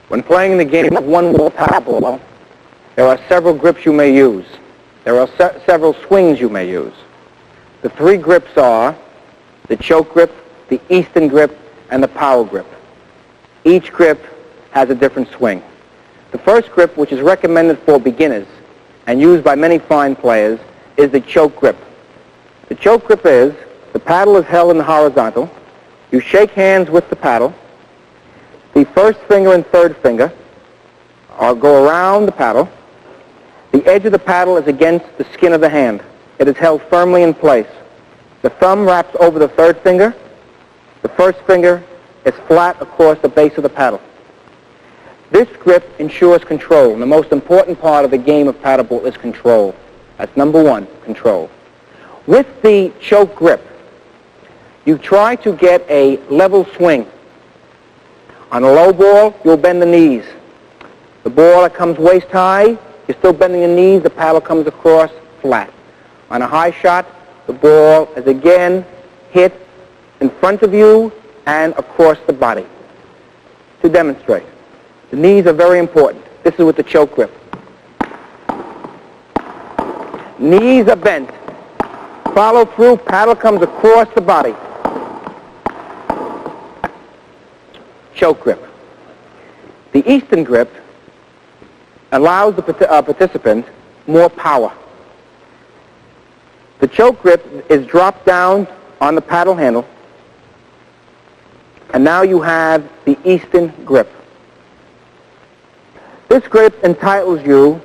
When playing the game of one-wheel paddleball, there are several grips you may use. There are several swings you may use. The three grips are the choke grip, the Easton grip, and the power grip. Each grip has a different swing. The first grip, which is recommended for beginners and used by many fine players, is the choke grip. The choke grip is, the paddle is held in the horizontal. You shake hands with the paddle. The first finger and third finger go around the paddle. The edge of the paddle is against the skin of the hand. It is held firmly in place. The thumb wraps over the third finger. The first finger is flat across the base of the paddle. This grip ensures control, and the most important part of the game of paddleball is control. That's number one, control. With the choke grip, you try to get a level swing. On a low ball, you'll bend the knees. The ball that comes waist high, you're still bending the knees, the paddle comes across flat. On a high shot, the ball is again hit in front of you and across the body. To demonstrate, the knees are very important. This is with the choke grip. Knees are bent. Follow through, paddle comes across the body. Choke grip. The Easton grip allows the participant more power. The choke grip is dropped down on the paddle handle, and now you have the Easton grip. This grip entitles you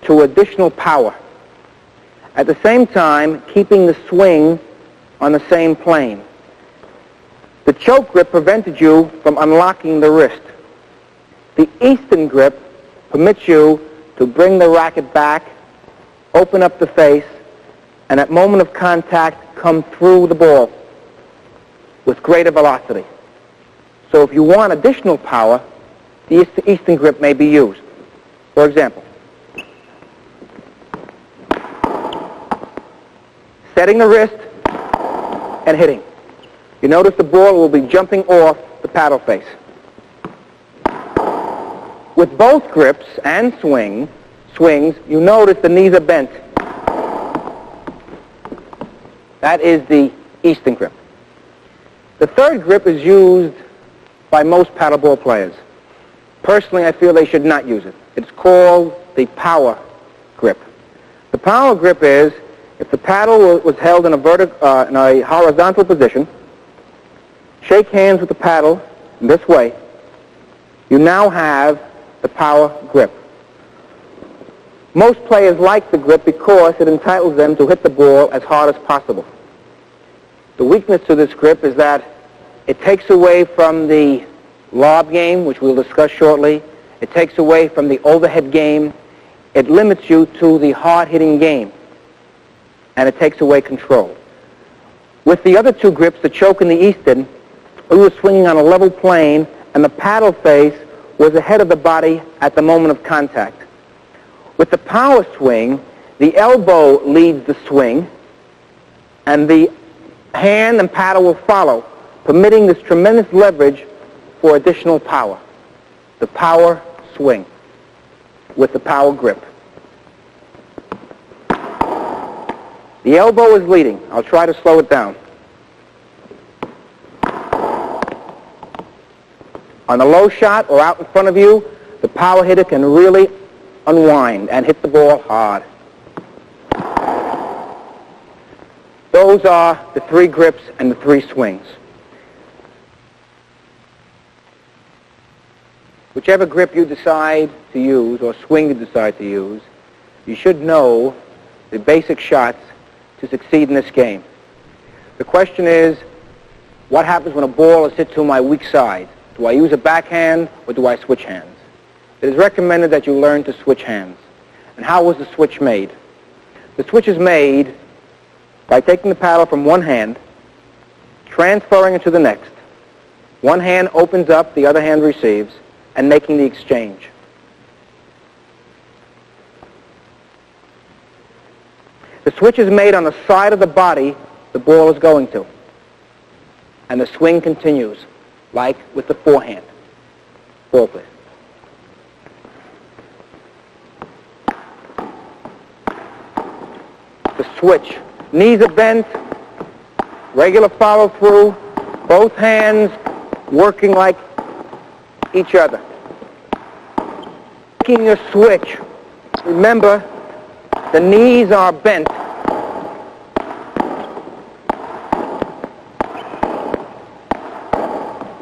to additional power, at the same time keeping the swing on the same plane. The choke grip prevented you from unlocking the wrist. The Easton grip permits you to bring the racket back, open up the face, and at moment of contact come through the ball with greater velocity. So if you want additional power, the Easton grip may be used. For example, setting the wrist and hitting. You notice the ball will be jumping off the paddle face. With both grips and swings, you notice the knees are bent. That is the Easton grip. The third grip is used by most paddleball players. Personally, I feel they should not use it. It's called the power grip. The power grip is, if the paddle was held in a horizontal position, shake hands with the paddle in this way, you now have the power grip. Most players like the grip because it entitles them to hit the ball as hard as possible. The weakness to this grip is that it takes away from the lob game, which we'll discuss shortly. It takes away from the overhead game. It limits you to the hard-hitting game. And it takes away control. With the other two grips, the choke and the Easton, we were swinging on a level plane, and the paddle face was ahead of the body at the moment of contact. With the power swing, the elbow leads the swing, and the hand and paddle will follow, permitting this tremendous leverage for additional power. The power swing with the power grip. The elbow is leading. I'll try to slow it down. On the low shot or out in front of you, the power hitter can really unwind and hit the ball hard. Those are the three grips and the three swings. Whichever grip you decide to use or swing you decide to use, you should know the basic shots to succeed in this game. The question is, what happens when a ball is hit to my weak side? Do I use a backhand or do I switch hands? It is recommended that you learn to switch hands. And how was the switch made? The switch is made by taking the paddle from one hand, transferring it to the next. One hand opens up, the other hand receives, and making the exchange. The switch is made on the side of the body the ball is going to. And the swing continues, like with the forehand. Ball, please. the switch. Knees are bent, regular follow through, both hands working like each other. Making your switch, remember the knees are bent.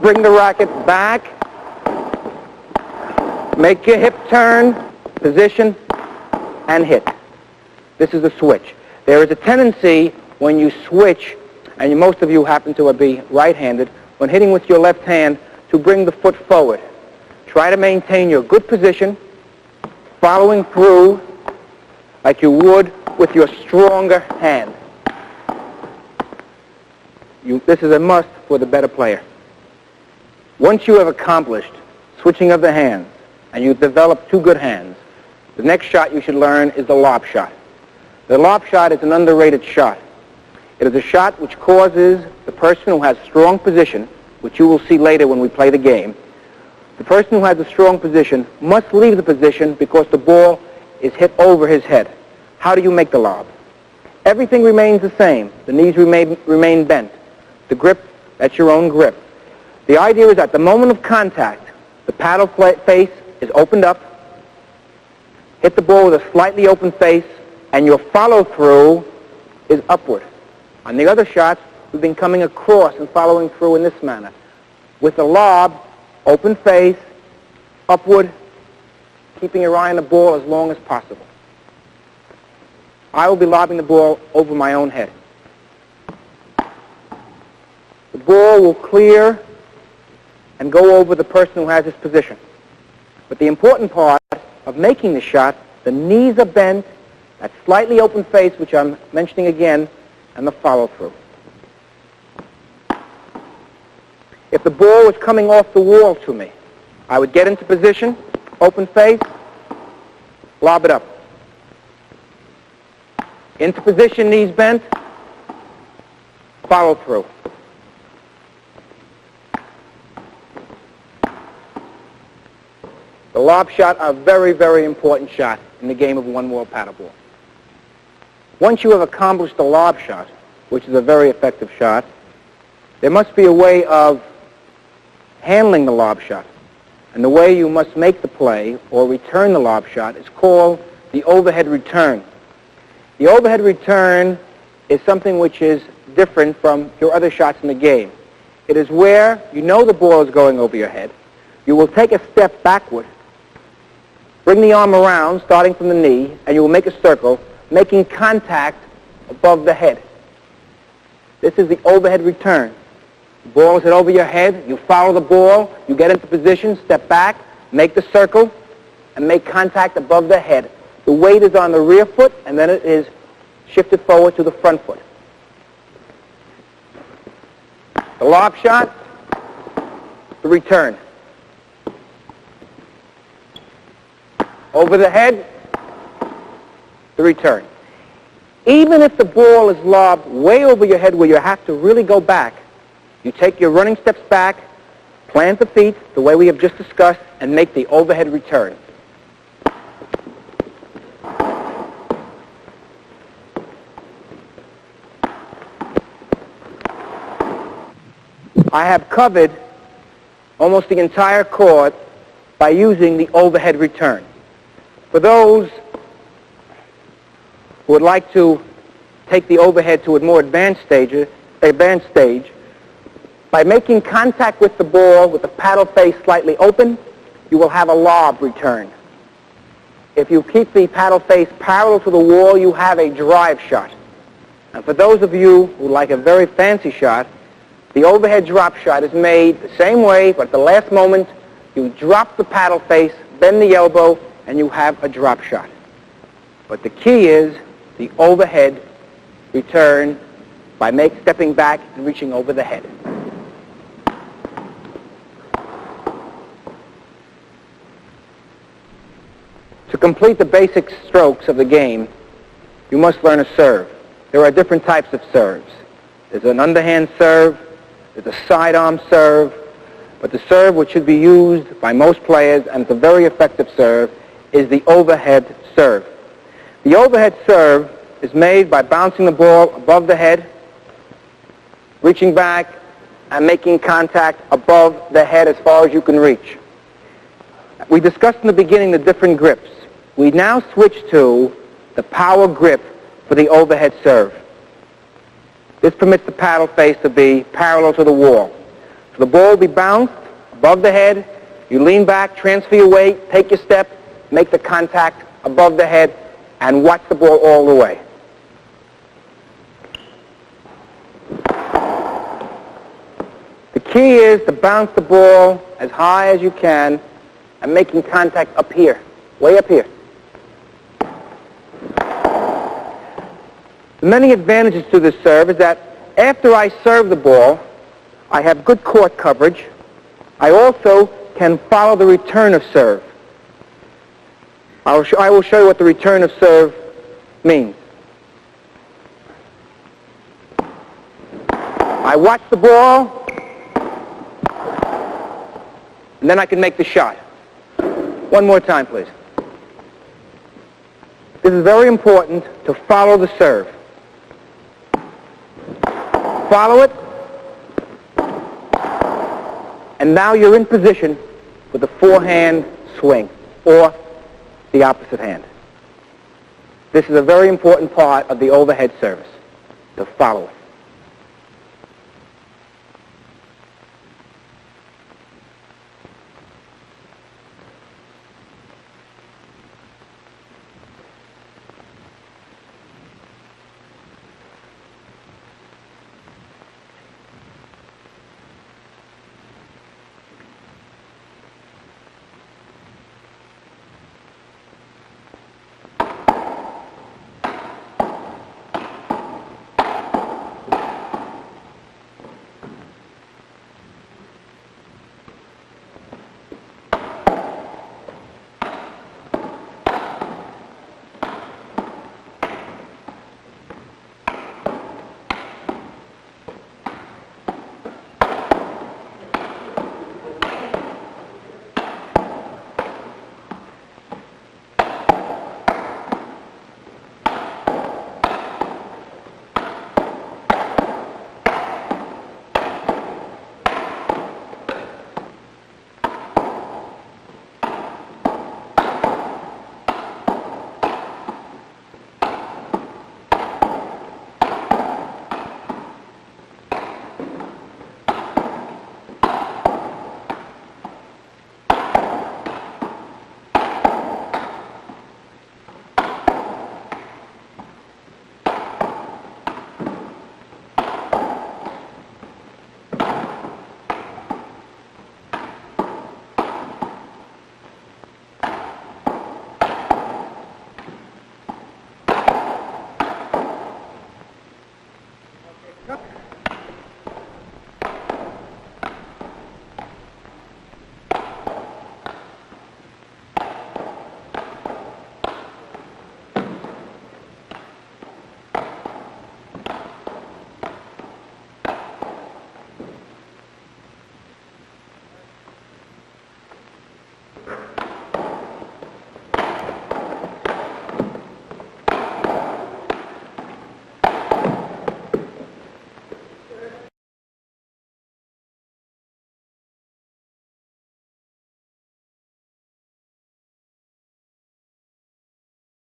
Bring the racket back, make your hip turn, position, and hit. This is the switch. There is a tendency when you switch, and most of you happen to be right-handed, when hitting with your left hand, to bring the foot forward. Try to maintain your good position, following through like you would with your stronger hand. This is a must for the better player. Once you have accomplished switching of the hands, and you've developed two good hands, the next shot you should learn is the lob shot. The lob shot is an underrated shot. It is a shot which causes the person who has strong position, which you will see later when we play the game, the person who has a strong position must leave the position because the ball is hit over his head. How do you make the lob? Everything remains the same. The knees remain bent. The grip, that's your own grip. The idea is at the moment of contact, the paddle face is opened up, hit the ball with a slightly open face, and your follow-through is upward. On the other shots, we've been coming across and following through in this manner. With the lob, open face, upward, keeping your eye on the ball as long as possible. I will be lobbing the ball over my own head. The ball will clear and go over the person who has his position. But the important part of making the shot, the knees are bent, that slightly open face, which I'm mentioning again, and the follow-through. If the ball was coming off the wall to me, I would get into position, open face, lob it up. Into position, knees bent, follow through. The lob shot are a very, very important shot in the game of one-wall paddleball. Once you have accomplished the lob shot, which is a very effective shot, there must be a way of handling the lob shot. And the way you must make the play or return the lob shot is called the overhead return. The overhead return is something which is different from your other shots in the game. It is where you know the ball is going over your head. You will take a step backward, bring the arm around, starting from the knee, and you will make a circle, making contact above the head. This is the overhead return. The ball is hit over your head, you follow the ball, you get into position, step back, make the circle, and make contact above the head. The weight is on the rear foot, and then it is shifted forward to the front foot. The lob shot, the return. Over the head, the return. Even if the ball is lobbed way over your head where you have to really go back, you take your running steps back, plant the feet the way we have just discussed, and make the overhead return. I have covered almost the entire court by using the overhead return. For those who would like to take the overhead to a more advanced stage, by making contact with the ball with the paddle face slightly open, you will have a lob return. If you keep the paddle face parallel to the wall, you have a drive shot. And for those of you who like a very fancy shot, the overhead drop shot is made the same way, but at the last moment, you drop the paddle face, bend the elbow, and you have a drop shot. But the key is the overhead return by stepping back and reaching over the head. To complete the basic strokes of the game, you must learn a serve. There are different types of serves. There's an underhand serve, there's a sidearm serve, but the serve which should be used by most players, and it's a very effective serve, is the overhead serve. The overhead serve is made by bouncing the ball above the head, reaching back, and making contact above the head as far as you can reach. We discussed in the beginning the different grips. We now switch to the power grip for the overhead serve. This permits the paddle face to be parallel to the wall. So the ball will be bounced above the head. You lean back, transfer your weight, take your step, make the contact above the head, and watch the ball all the way. The key is to bounce the ball as high as you can and making contact up here, way up here. The many advantages to this serve is that after I serve the ball, I have good court coverage. I also can follow the return of serve. I will show you what the return of serve means. I watch the ball, and then I can make the shot. One more time, please. This is very important to follow the serve. Follow it, and now you're in position with the forehand swing, or the opposite hand. This is a very important part of the overhead service, to follow it.